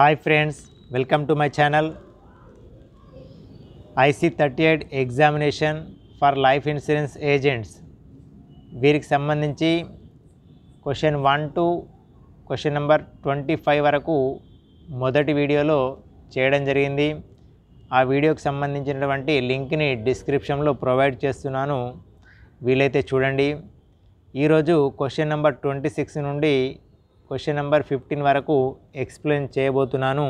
Hi friends, welcome to my channel. IC38 examination for life insurance agents వీరికి సంబంధించి question 1 to question number 25 వరకు మొదటి వీడియోలో చేయడం జరిగింది. ఆ వీడియోకి సంబంధించినటువంటి లింక్ని డిస్క్రిప్షన్లో ప్రొవైడ్ చేస్తున్నాను, వీలైతే చూడండి. ఈరోజు క్వశ్చన్ నెంబర్ 26 నుండి క్వశ్చన్ నెంబర్ 15 వరకు ఎక్స్ప్లెయిన్ చేయబోతున్నాను.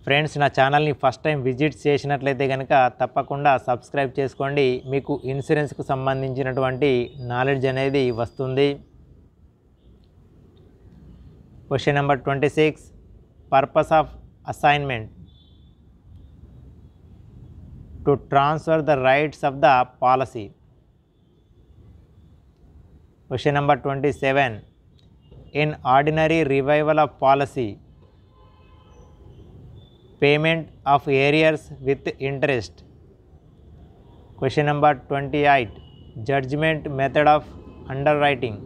ఫ్రెండ్స్, నా ఛానల్ని ఫస్ట్ టైం విజిట్ చేసినట్లయితే కనుక తప్పకుండా సబ్స్క్రైబ్ చేసుకోండి. మీకు ఇన్సూరెన్స్కు సంబంధించినటువంటి నాలెడ్జ్ అనేది వస్తుంది. Question number 26, purpose of assignment to transfer the rights of the policy. Question number 27, in ordinary revival of policy, payment of arrears with interest. Question number 28, judgment method of underwriting.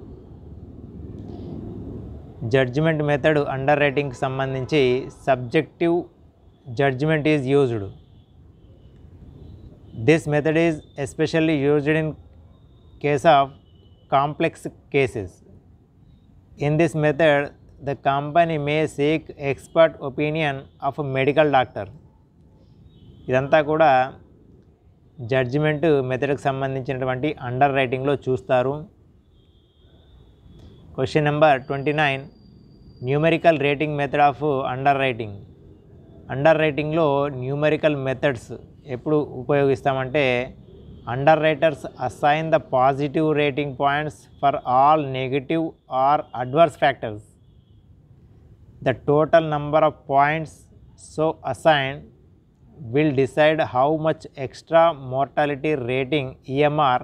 Judgment method underwriting కి సంబంధించి subjective judgment is used. This method is especially used in case of complex cases. In this method, the company may seek expert opinion of a medical doctor. ఇదంతా కూడా judgement మెథడ్కి సంబంధించినటువంటి అండర్ రైటింగ్లో చూస్తారు. Question number 29, numerical rating method of underwriting. అండర్ రైటింగ్లో numerical methods ఎప్పుడు ఉపయోగిస్తామంటే, underwriters assign the positive rating points for all negative or adverse factors. The total number of points so assigned will decide how much extra mortality rating EMR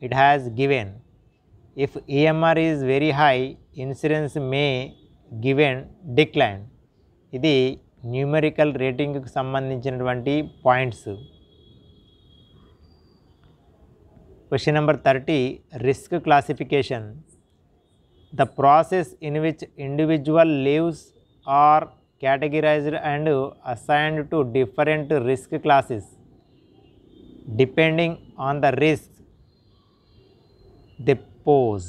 it has given. If EMR is very high, insurance may given decline. ఇది numerical రేటింగ్కి సంబంధించినటువంటి points. Question number 30, risk classification. The process in which individual lives are categorized and assigned to different risk classes depending on the risks they pose.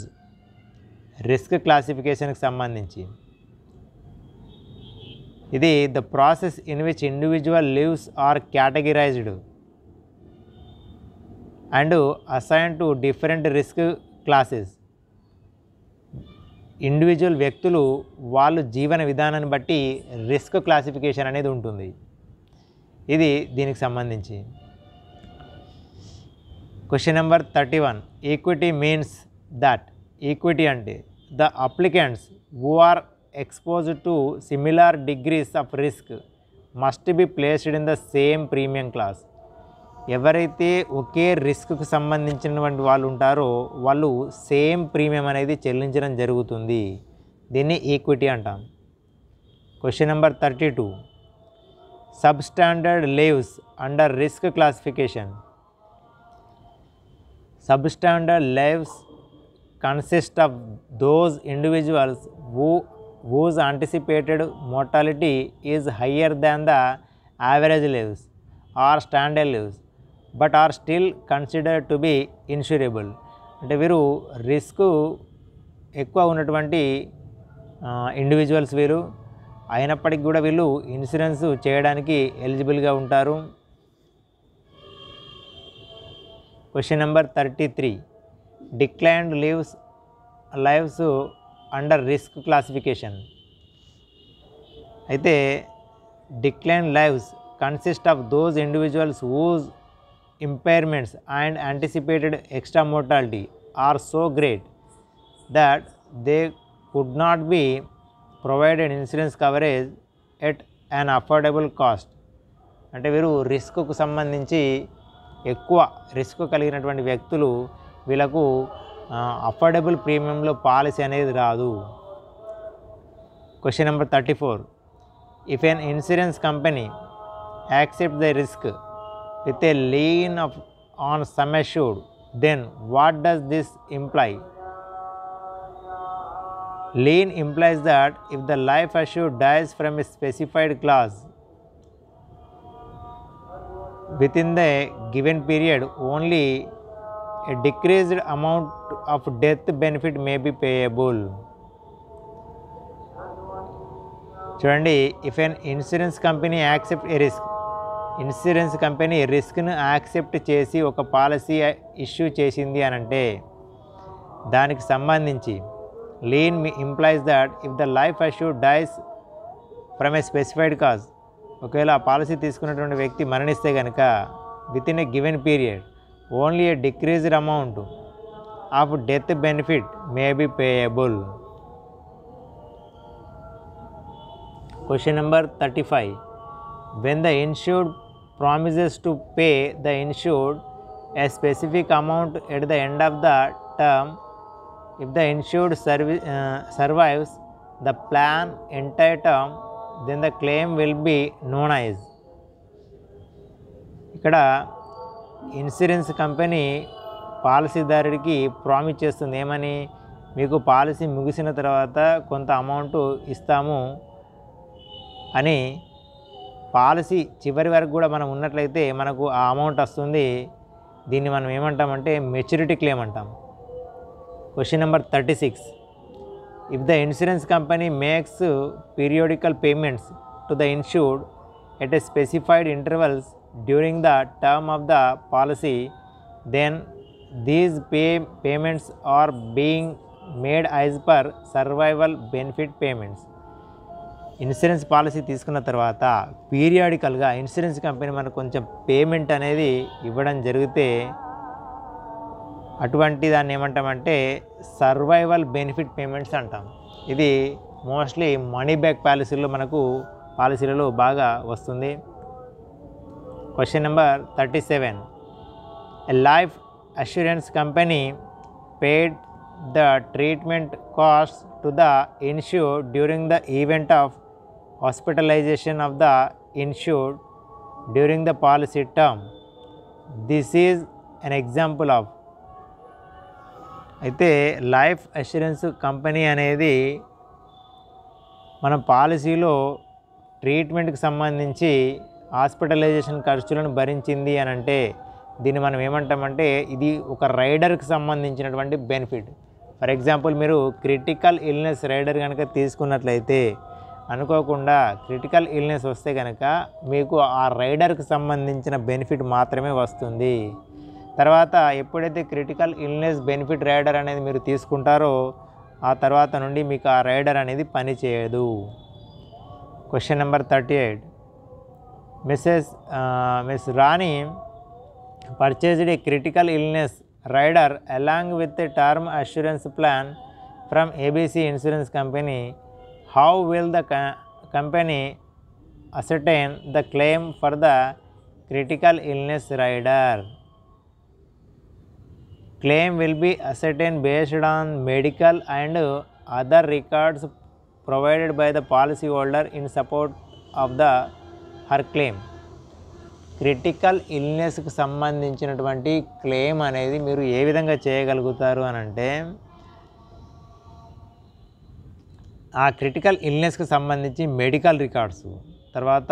Risk classification కి సంబంధించి ఇది the process in which individual lives are categorized and assigned to different risk classes. Individual వ్యక్తులు వాళ్ళు జీవన విధానాన్ని బట్టి risk classification అనేది ఉంటుంది. ఇది దీనికి సంబంధించి. Question number 31, equity means that. Equity అంటే the applicants who are exposed to similar degrees of risk must be placed in the same premium class. ఎవరైతే ఒకే రిస్క్కు సంబంధించినటువంటి వాళ్ళు ఉంటారో వాళ్ళు సేమ్ ప్రీమియం అనేది చెల్లించడం జరుగుతుంది. దీన్ని ఈక్విటీ అంటాం. Question number 32, sub standard leaves under risk classification. Sub standard leaves consist of those individuals whose anticipated mortality is higher than the average leaves or standard leaves but are still considered to be insurable. అంటే వీరు risk ఎక్కువ ఉన్నటువంటి individuals వీరు అయినప్పటికీ కూడా వీళ్ళు insurance చేయడానికి ఎలిజిబుల్గా ఉంటారు. Question number 33, declined lives under risk classification. అయితే declined lives consist of those individuals whose impairments and anticipated extra mortality are so great that they could not be provided insurance coverage at an affordable cost. అంటే వీరు రిస్క్కు సంబంధించి ఎక్కువ risk కలిగినటువంటి వ్యక్తులు, వీళ్ళకు affordable ప్రీమియంలో policy అనేది రాదు. Question number 34, if an insurance company accept the risk with a lien on sum assured, then what does this imply? Lien implies that if the life assured dies from a specified clause within the given period, only a decreased amount of death benefit may be payable. చూడండి, if an insurance company accept a risk, insurance company రిస్క్ను accept చేసి ఒక policy issue చేసింది అని అంటే దానికి సంబంధించి lien implies that if the life assured dies from a specified cause, ఒకవేళ ఆ పాలసీ తీసుకున్నటువంటి వ్యక్తి మరణిస్తే కనుక within a given period only a decreased amount of death benefit may be payable. Question number 35. When the insured promises to pay the insured a specific amount at the end of the term, if the insured survives the plan entire term, then the claim will be known as. ఇక్కడ insurance company పాలసీదారుడికి promise చేస్తుంది ఏమని, మీకు policy ముగిసిన తర్వాత కొంత amount ఇస్తాము అని. Policy చివరి వరకు కూడా మనం ఉన్నట్లయితే మనకు ఆ అమౌంట్ వస్తుంది. దీన్ని మనం ఏమంటామంటే మెచ్యూరిటీ క్లెయిమ్ అంటాం. Question number 36. If the insurance company makes periodical payments to the insured at a specified intervals during the term of the policy, then these payments are being made as per survival benefit payments. Insurance policy తీసుకున్న తర్వాత పీరియాడికల్గా insurance company మనకు కొంచెం payment అనేది ఇవ్వడం జరిగితే అటువంటి దాన్ని ఏమంటామంటే సర్వైవల్ బెనిఫిట్ పేమెంట్స్ అంటాం. ఇది మోస్ట్లీ మనీ బ్యాక్ పాలసీలలో బాగా వస్తుంది. Question number 37. A life assurance company paid the treatment cost to the insured during the event of hospitalization of the insured during the policy term. This is an example of. అయితే life assurance company అనేది మన పాలసీలో ట్రీట్మెంట్కి సంబంధించి hospitalisation ఖర్చులను భరించింది అని అంటే దీన్ని మనం ఏమంటామంటే ఇది ఒక రైడర్కి సంబంధించినటువంటి బెనిఫిట్. ఫర్ ఎగ్జాంపుల్, మీరు క్రిటికల్ ఇల్నెస్ రైడర్ కనుక తీసుకున్నట్లయితే అనుకోకుండా క్రిటికల్ ఇల్నెస్ వస్తే కనుక మీకు ఆ రైడర్కి సంబంధించిన బెనిఫిట్ మాత్రమే వస్తుంది. తర్వాత ఎప్పుడైతే క్రిటికల్ ఇల్నెస్ బెనిఫిట్ రైడర్ అనేది మీరు తీసుకుంటారో ఆ తర్వాత నుండి మీకు ఆ రైడర్ అనేది పనిచేయదు. Question number 38. Miss Rani purchased a critical illness rider along with a term assurance plan from ABC insurance company. How will the company ascertain the claim for the critical illness rider? Claim will be ascertained based on medical and other records provided by the policyholder in support of her claim. Critical ఇల్నెస్కి సంబంధించినటువంటి claim అనేది మీరు ఏ విధంగా చేయగలుగుతారు అని అంటే ఆ critical ఇల్నెస్కి సంబంధించి మెడికల్ రికార్డ్స్, తర్వాత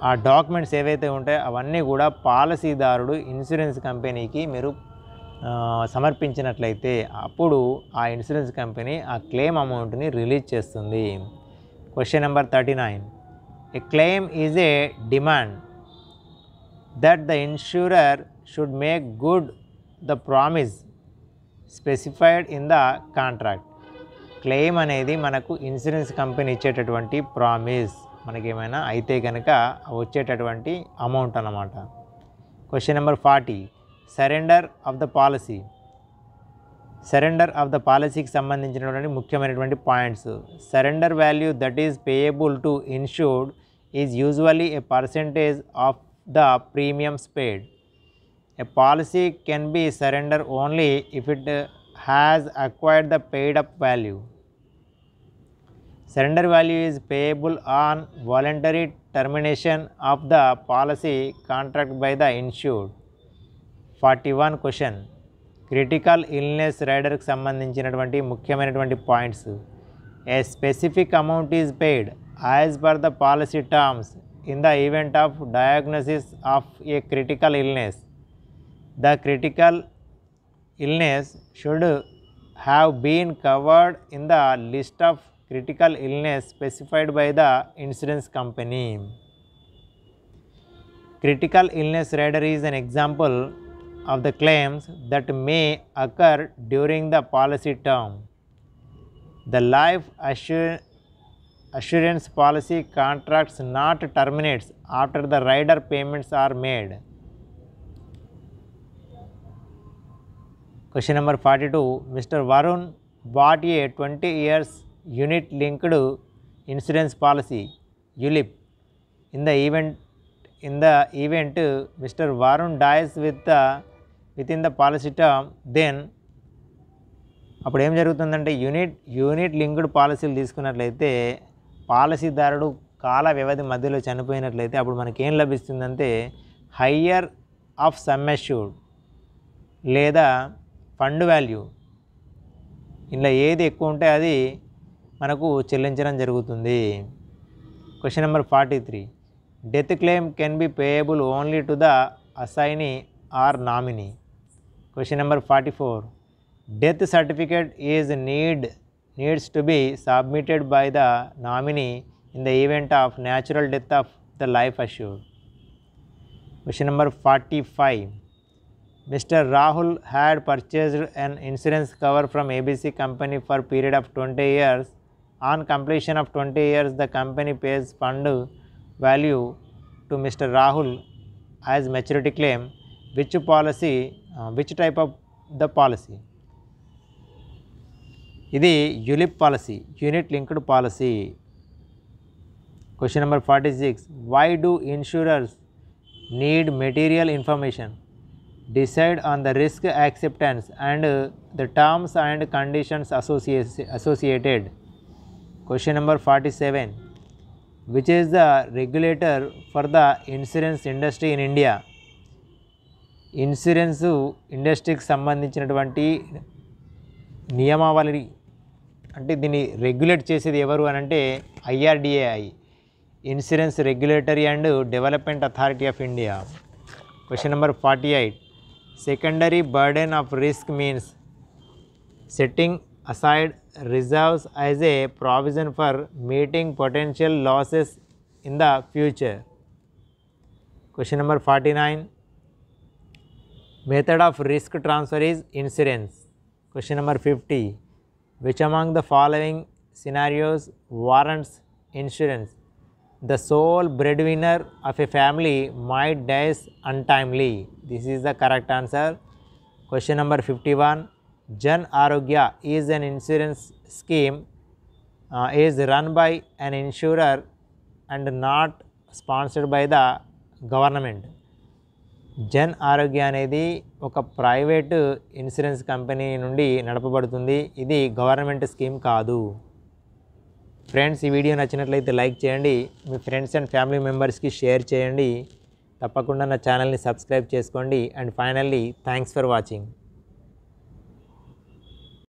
ఆ డాక్యుమెంట్స్ ఏవైతే ఉంటాయో అవన్నీ కూడా పాలసీదారుడు ఇన్సూరెన్స్ కంపెనీకి మీరు సమర్పించినట్లయితే అప్పుడు ఆ ఇన్సూరెన్స్ కంపెనీ ఆ క్లెయిమ్ అమౌంట్ని రిలీజ్ చేస్తుంది. Question number 39. A claim is a demand that the insurer should make good the promise specified in the contract. Claim అనేది మనకు ఇన్సూరెన్స్ కంపెనీ ఇచ్చేటటువంటి ప్రామిస్, మనకేమైనా అయితే కనుక వచ్చేటటువంటి అమౌంట్ అన్నమాట. Question number 40. Surrender of the policy. Surrender of the పాలసీకి సంబంధించినటువంటి ముఖ్యమైనటువంటి points. Surrender value that is payable to insured is usually A percentage of the premiums paid. A policy can be surrender only if it has acquired the paid up value. Surrender value is payable on voluntary termination of the policy contract by the insured. 41 question. Critical illness రైడర్కి సంబంధించినటువంటి ముఖ్యమైనటువంటి points. A specific amount is paid as per the policy terms in the event of diagnosis of a critical illness. The critical illness should have been covered in the list of critical illness specified by the insurance company. Critical illness rider is an example of the claims that may occur during the policy term. The life assurance policy contracts not terminates after the rider payments are made. Question number 42. Mr. Varun bought a 20 years unit linked insurance policy ULIP. In the event Mr. Varun dies within the policy term, then అప్పుడు ఏం జరుగుతుందంటే unit linked పాలసీలు తీసుకున్నట్లయితే పాలసీదారుడు కాల వ్యవధి మధ్యలో చనిపోయినట్లయితే అప్పుడు మనకి ఏం లభిస్తుందంటే హయ్యర్ ఆఫ్ సమ్ అష్యూర్డ్ లేదా ఫండ్ వాల్యూ, ఇలా ఏది ఎక్కువ ఉంటే అది మనకు చెల్లించడం జరుగుతుంది. Question number 43. Death claim can be payable only to the assignee or nominee. Question number 44. Death certificate is needs to be submitted by the nominee in the event of natural death of the life assured. Question number 45. Mr. Rahul had purchased an insurance cover from ABC company for period of 20 years. On completion of 20 years, the company pays fund value to Mr. Rahul as maturity claim. Which type of the policy? ఇది ULIP policy, unit linked policy. Question number 46. Why do insurers need material information? Decide on the risk acceptance and the terms and conditions associated. Question number 47. Which is the regulator for the insurance industry in India? Insurance ఇండస్ట్రీకి సంబంధించినటువంటి నియమావళి అంటే దీన్ని regulate చేసేది ఎవరు అని అంటే IRDAI, insurance regulatory and development authority of India. Question number 48. Secondary burden of risk means setting aside reserves as a provision for meeting potential losses in the future. Question number 49. Method of risk transfer is insurance. Question number 50. Which among the following scenarios warrants insurance? The sole breadwinner of a family might die untimely. This is the correct answer. Question number 51. Jan Arogya is an insurance scheme is run by an insurer and not sponsored by the government. Jan ఆరోగ్య అనేది ఒక private insurance company నుండి నడపబడుతుంది. ఇది government scheme కాదు. Friends, ఈ video నచ్చినట్లయితే like చేయండి, మీ ఫ్రెండ్స్ అండ్ ఫ్యామిలీ మెంబర్స్కి షేర్ చేయండి, తప్పకుండా నా ఛానల్ని సబ్స్క్రైబ్ చేసుకోండి. And finally thanks for watching.